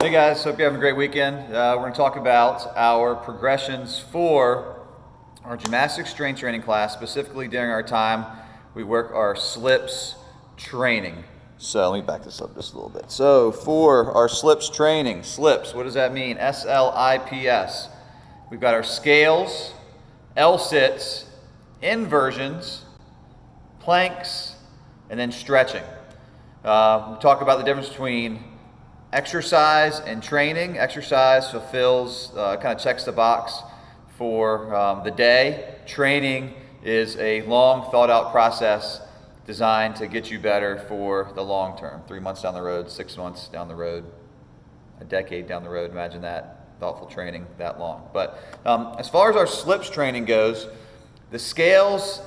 Hey guys, hope you're having a great weekend. We're going to talk about our progressions for our gymnastics strength training class. Specifically during our time, we work our slips training. So let me back this up just a little bit. So for our slips training, slips, what does that mean? S-L-I-P-S. We've got our scales, L-sits, inversions, planks, and then stretching. We talk about the difference between exercise and training. Exercise fulfills, kind of checks the box for the day. Training is a long, thought-out process designed to get you better for the long term. 3 months down the road, 6 months down the road, a decade down the road. Imagine that, thoughtful training that long. But as far as our slips training goes, the scales,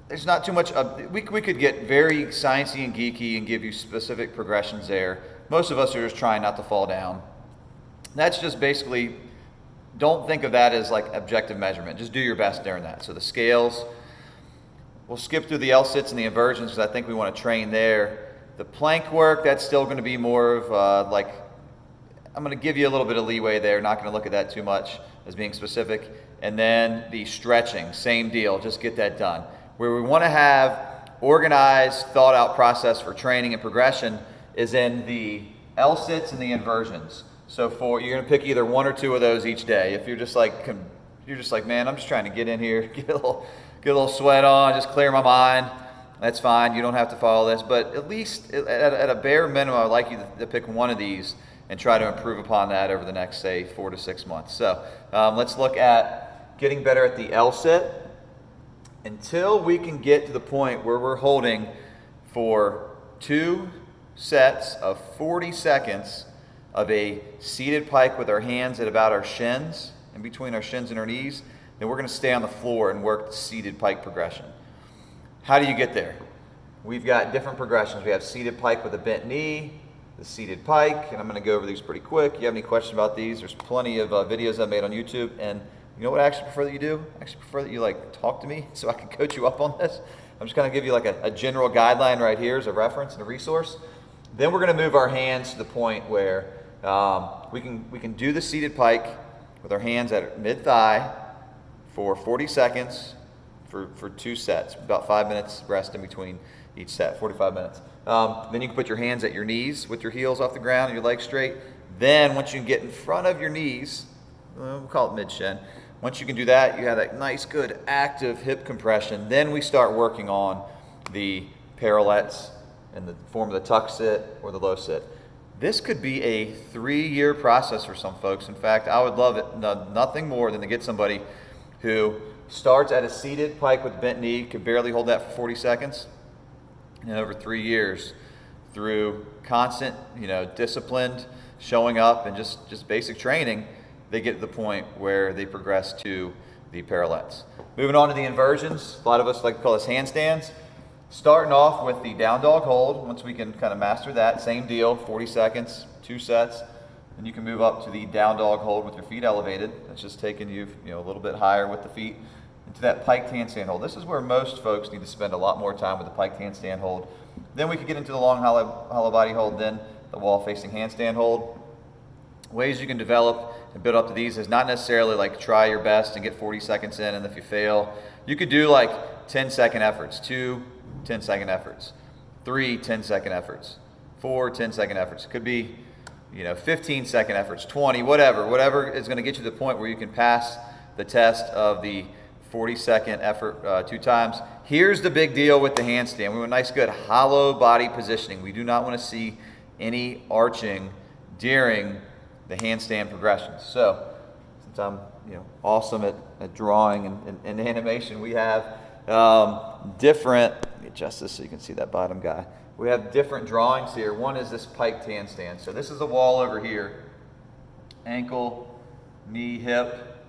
there's not too much. We could get very sciencey and geeky and give you specific progressions there. Most of us are just trying not to fall down. That's just basically, don't think of that as like objective measurement. Just do your best during that. So the scales, we'll skip through the L-sits and the inversions because I think we want to train there. The plank work, that's still going to be more of I'm going to give you a little bit of leeway there. Not going to look at that too much as being specific. And then the stretching, same deal. Just get that done. Where we want to have organized, thought out process for training and progression is in the L-sits and the inversions. So you're going to pick either one or two of those each day. If you're just like, man, I'm just trying to get in here, get a little sweat on, just clear my mind. That's fine. You don't have to follow this, but at least at a bare minimum, I'd like you to pick one of these and try to improve upon that over the next, say, 4 to 6 months. So let's look at getting better at the L-sit. Until we can get to the point where we're holding for 2 sets of 40 seconds of a seated pike with our hands at about our shins, in between our shins and our knees, then we're going to stay on the floor and work the seated pike progression. How do you get there? We've got different progressions. We have seated pike with a bent knee, the seated pike, and I'm going to go over these pretty quick. You have any questions about these? There's plenty of videos I've made on YouTube, and you know what I actually prefer that you do? I actually prefer that you talk to me so I can coach you up on this. I'm just going to give you a general guideline right here as a reference and a resource. Then we're going to move our hands to the point where we can do the seated pike with our hands at mid-thigh for 40 seconds for 2 sets, about 5 minutes rest in between each set, 45 minutes. Then you can put your hands at your knees with your heels off the ground and your legs straight. Then once you can get in front of your knees, we'll call it mid-shin. Once you can do that, you have that nice, good, active hip compression. Then we start working on the parallettes in the form of the tuck sit or the low sit. This could be a 3-year process for some folks. In fact, I would love it nothing more than to get somebody who starts at a seated pike with bent knee, can barely hold that for 40 seconds, and over 3 years, through constant, disciplined showing up and just basic training, they get to the point where they progress to the parallettes. Moving on to the inversions, a lot of us like to call this handstands. Starting off with the down dog hold, once we can kind of master that, same deal, 40 seconds, 2 sets. Then you can move up to the down dog hold with your feet elevated. That's just taking you, a little bit higher with the feet into that piked handstand hold. This is where most folks need to spend a lot more time with the piked handstand hold. Then we can get into the long hollow body hold, then the wall facing handstand hold. Ways you can develop and build up to these is not necessarily try your best and get 40 seconds in, and if you fail, you could do 10-second efforts, 2 10-second efforts, 3 10-second efforts, 4 10-second efforts. It could be 15-second efforts, 20, whatever is going to get you to the point where you can pass the test of the 40-second effort 2 times. Here's the big deal with the handstand. We want nice, good hollow body positioning. We do not want to see any arching during the handstand progressions. So since I'm awesome at drawing and animation, we have different, let me adjust this so you can see that bottom guy. We have different drawings here. One is this piked handstand. So this is the wall over here. Ankle, knee, hip,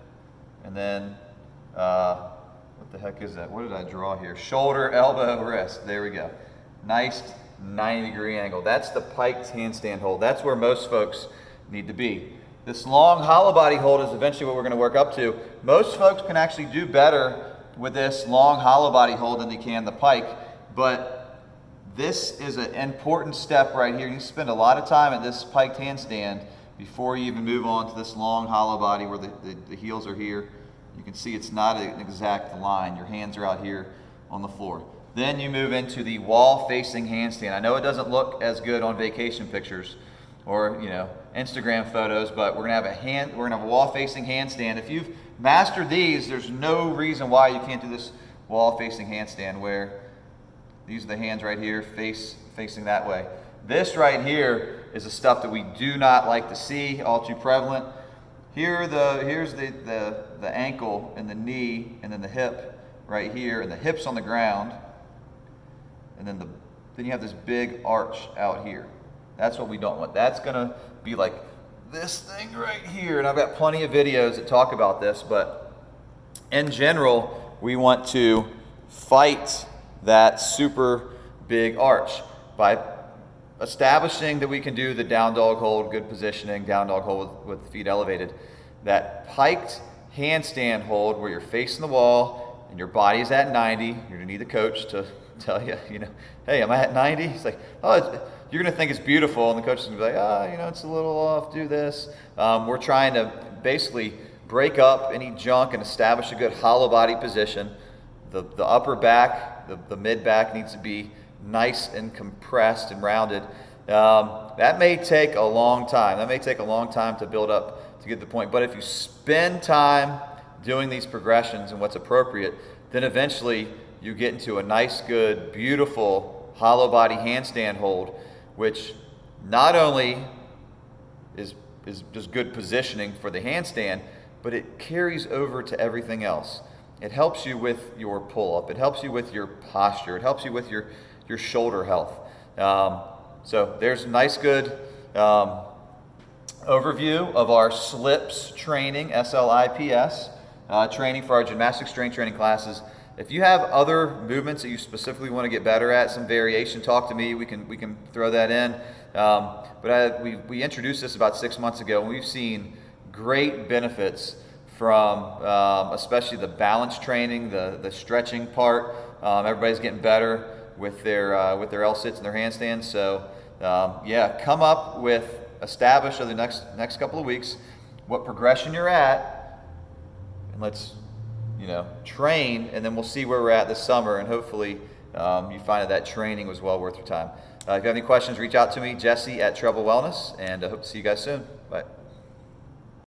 and then what the heck is that? What did I draw here? Shoulder, elbow, wrist. There we go. Nice 90-degree angle. That's the piked handstand hold. That's where most folks need to be. This long hollow body hold is eventually what we're going to work up to. Most folks can actually do better with this long hollow body hold than they can the pike, but this is an important step right here. You spend a lot of time at this piked handstand before you even move on to this long hollow body where the heels are here. You can see it's not an exact line. Your hands are out here on the floor. Then you move into the wall-facing handstand. I know it doesn't look as good on vacation pictures or Instagram photos, but we're gonna have a wall-facing handstand. If you've mastered these, there's no reason why you can't do this wall-facing handstand where these are the hands right here, facing that way. This right here is the stuff that we do not like to see, all too prevalent. Here's the ankle and the knee and then the hip right here, and the hip's on the ground, and then you have this big arch out here. That's what we don't want. That's gonna be like this thing right here, and I've got plenty of videos that talk about this, but in general, we want to fight that super big arch by establishing that we can do the down dog hold, good positioning, down dog hold with the feet elevated. That piked handstand hold where you're facing the wall and your body's at 90. You're gonna need the coach to tell you, hey, am I at 90? He's like, oh, you're gonna think it's beautiful, and the coach is gonna be like, it's a little off, do this. We're trying to basically break up any junk and establish a good hollow body position. The upper back, the mid back needs to be nice and compressed and rounded. That may take a long time. That may take a long time to build up to get to the point. But if you spend time doing these progressions and what's appropriate, then eventually you get into a nice, good, beautiful hollow body handstand hold, which not only is just good positioning for the handstand, but it carries over to everything else. It helps you with your pull-up. It helps you with your posture. It helps you with your shoulder health. So there's a nice, good overview of our SLIPS training, S-L-I-P-S, training for our gymnastic strength training classes. If you have other movements that you specifically want to get better at, some variation, talk to me. We can throw that in. But we introduced this about 6 months ago, and we've seen great benefits from especially the balance training, the stretching part. Everybody's getting better with their L-sits and their handstands. So establish over the next couple of weeks what progression you're at, and let's train, and then we'll see where we're at this summer, and hopefully you find that training was well worth your time. If you have any questions, reach out to me, Jesse at Treble Wellness, and I hope to see you guys soon. Bye.